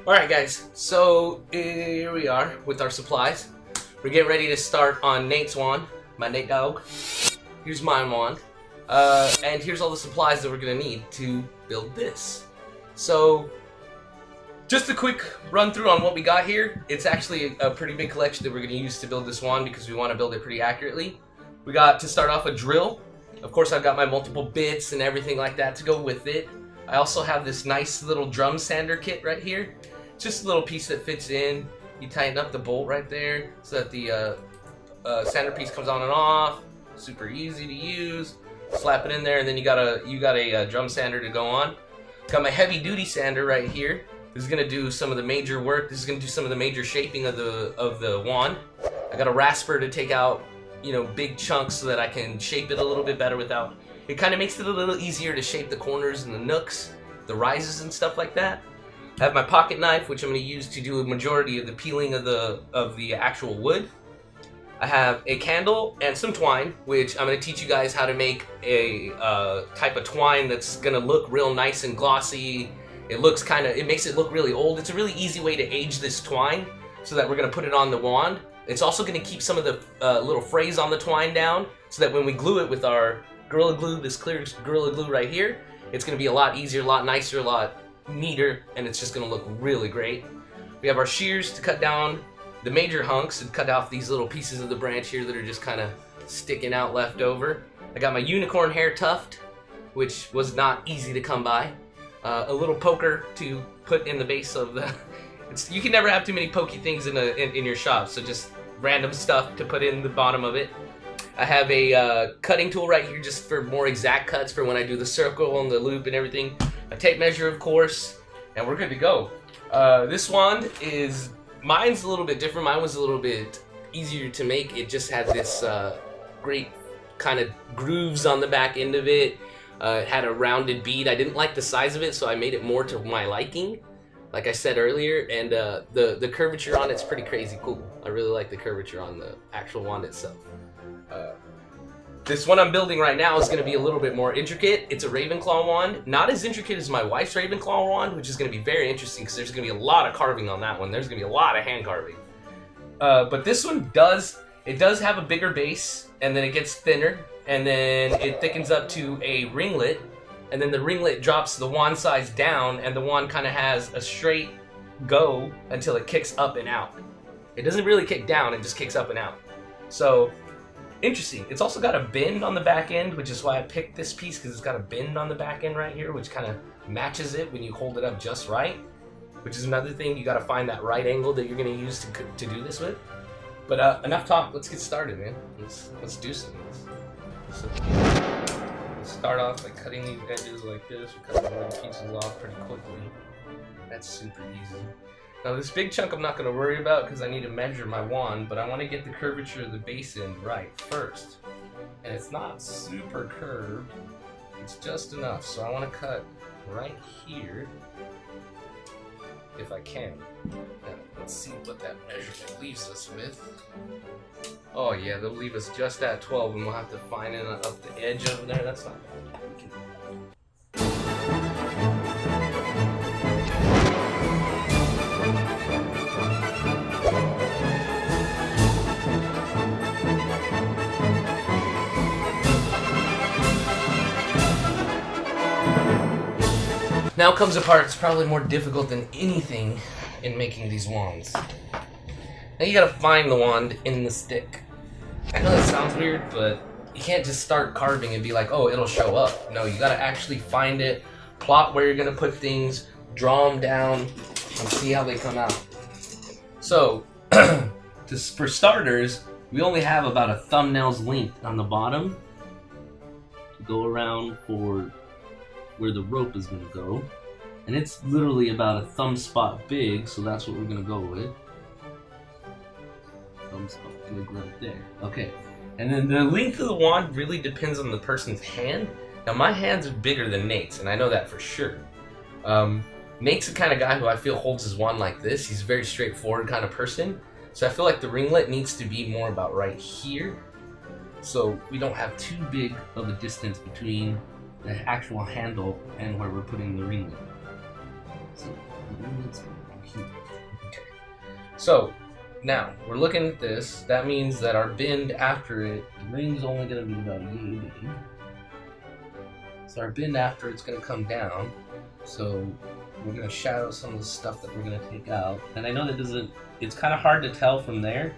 Alright guys, so here we are with our supplies. We're getting ready to start on Nate's wand, my Nate dog. Here's my wand. And here's all the supplies that we're going to need to build this. So, just a quick run through on what we got here. It's actually a pretty big collection that we're going to use to build this wand because we want to build it pretty accurately. We got, to start off, a drill. Of course, I've got my multiple bits and everything like that to go with it. I also have this nice little drum sander kit right here. Just a little piece that fits in. You tighten up the bolt right there so that the sander piece comes on and off. Super easy to use. Slap it in there, and then you got a drum sander to go on. Got my heavy duty sander right here. This is gonna do some of the major work. This is gonna do some of the major shaping of the wand. I got a rasper to take out, you know, big chunks so that I can shape it a little bit better without. It kind of makes it a little easier to shape the corners and the nooks, the rises and stuff like that. I have my pocket knife, which I'm going to use to do a majority of the peeling of the actual wood. I have a candle and some twine, which I'm going to teach you guys how to make a type of twine that's going to look real nice and glossy. It makes it look really old. It's a really easy way to age this twine so that we're going to put it on the wand. It's also going to keep some of the little frays on the twine down so that when we glue it with our Gorilla Glue, this clear Gorilla Glue right here, it's going to be a lot easier, a lot nicer, a lot neater, and it's just going to look really great. We have our shears to cut down the major hunks and cut off these little pieces of the branch here that are just kind of sticking out left over. I got my unicorn hair tuft, which was not easy to come by. A little poker to put in the base of the... you can never have too many pokey things in your shop, so just random stuff to put in the bottom of it. I have a cutting tool right here just for more exact cuts for when I do the circle and the loop and everything. A tape measure, of course, and we're good to go. This wand mine's a little bit different. Mine was a little bit easier to make. It just had this great kind of grooves on the back end of it. It had a rounded bead. I didn't like the size of it, so I made it more to my liking, like I said earlier, and the curvature on it's pretty crazy cool. I really like the curvature on the actual wand itself. This one I'm building right now is going to be a little bit more intricate. It's a Ravenclaw wand. Not as intricate as my wife's Ravenclaw wand, which is going to be very interesting because there's going to be a lot of carving on that one. There's going to be a lot of hand carving. But this one does have a bigger base, and then it gets thinner, and then it thickens up to a ringlet, and then the ringlet drops the wand size down, and the wand kind of has a straight go until it kicks up and out. It doesn't really kick down, it just kicks up and out. So, interesting. It's also got a bend on the back end, which is why I picked this piece, because it's got a bend on the back end right here, which kind of matches it when you hold it up just right, which is another thing. You got to find that right angle that you're going to use to do this with. But enough talk. Let's get started, man. Let's do some of this. So, let's start off by cutting these edges like this. We cut the wood pieces off pretty quickly. That's super easy. Now this big chunk I'm not going to worry about because I need to measure my wand, but I want to get the curvature of the base end right first. And it's not super curved, it's just enough. So I want to cut right here, if I can. Now, let's see what that measurement leaves us with. Oh yeah, they'll leave us just at 12, and we'll have to fine it up the edge over there. That's not bad. We can... Now comes a part that's probably more difficult than anything in making these wands. Now you gotta find the wand in the stick. I know that sounds weird, but you can't just start carving and be like, oh, it'll show up. No, you gotta actually find it, plot where you're gonna put things, draw them down, and see how they come out. So, for starters, we only have about a thumbnail's length on the bottom to go around for where the rope is going to go, and it's literally about a thumb spot big, so that's what we're going to go with. Thumb spot big right there. Okay, and then the length of the wand really depends on the person's hand. Now my hands are bigger than Nate's, and I know that for sure. Nate's the kind of guy who I feel holds his wand like this. He's a very straightforward kind of person, so I feel like the ringlet needs to be more about right here, so we don't have too big of a distance between the actual handle and where we're putting the ringlet. So the ringlet's So now we're looking at this. That means that our bend after it, the ring's only going to be about yay big. So our bend after it's going to come down. So we're going to shadow some of the stuff that we're going to take out. And I know that it's kind of hard to tell from there,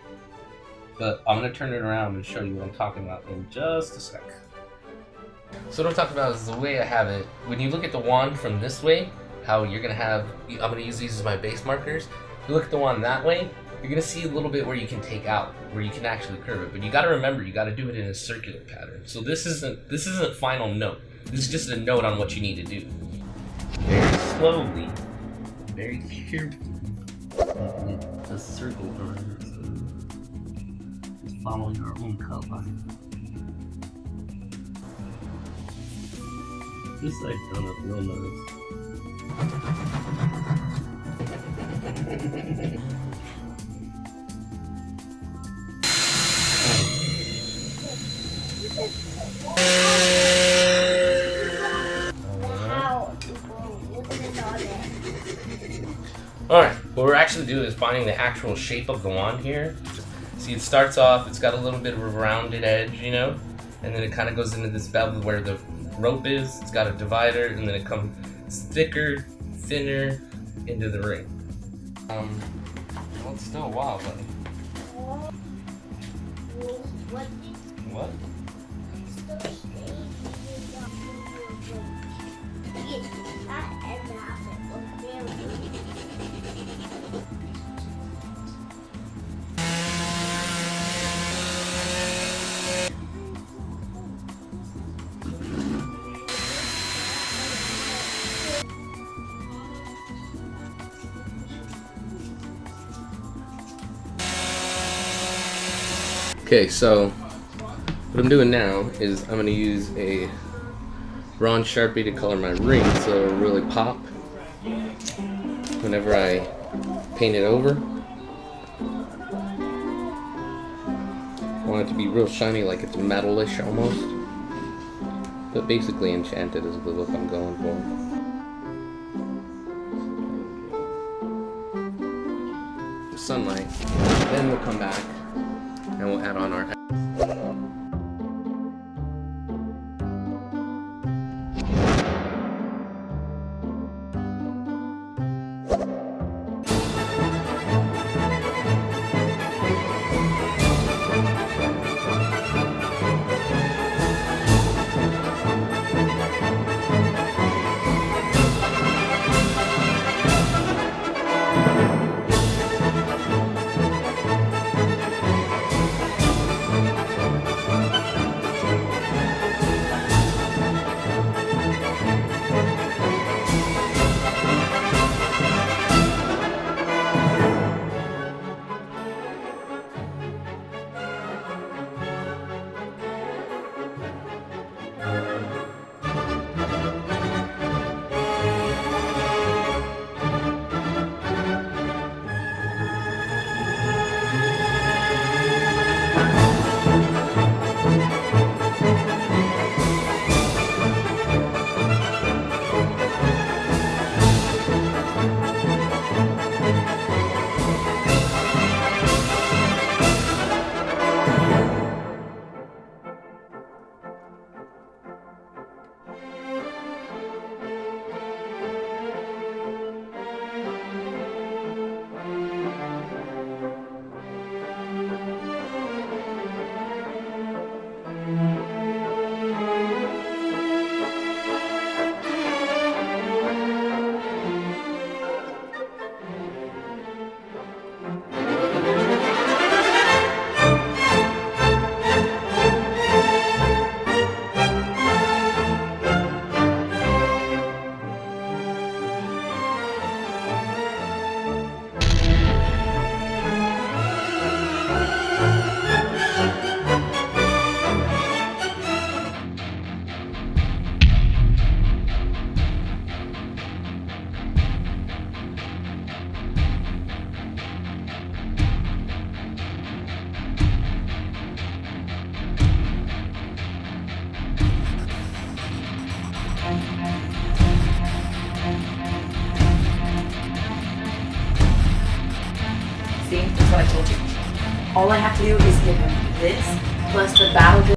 but I'm going to turn it around and show you what I'm talking about in just a sec. So what I'm talking about is the way I have it. When you look at the wand from this way, how you're going to have, I'm going to use these as my base markers. If you look at the wand that way, you're going to see a little bit where you can take out, where you can actually curve it. But you got to remember, you got to do it in a circular pattern. So this isn't final note. This is just a note on what you need to do. Very slowly, very carefully, get a circle around it. So just follow your own cut line. This side's done up real nice. Alright, what we're actually doing is finding the actual shape of the wand here. See, it starts off, it's got a little bit of a rounded edge, you know? And then it kind of goes into this bevel where the rope is. It's got a divider, and then it comes thicker, thinner into the ring. Well, it's still a while, buddy. What? Okay, so what I'm doing now is I'm going to use a bronze Sharpie to color my ring so it'll really pop whenever I paint it over. I want it to be real shiny, like it's metalish almost, but basically enchanted is the look I'm going for. The sunlight, then we'll come back and we'll add on our See, that's what I told you. All I have to do is give him this plus the battle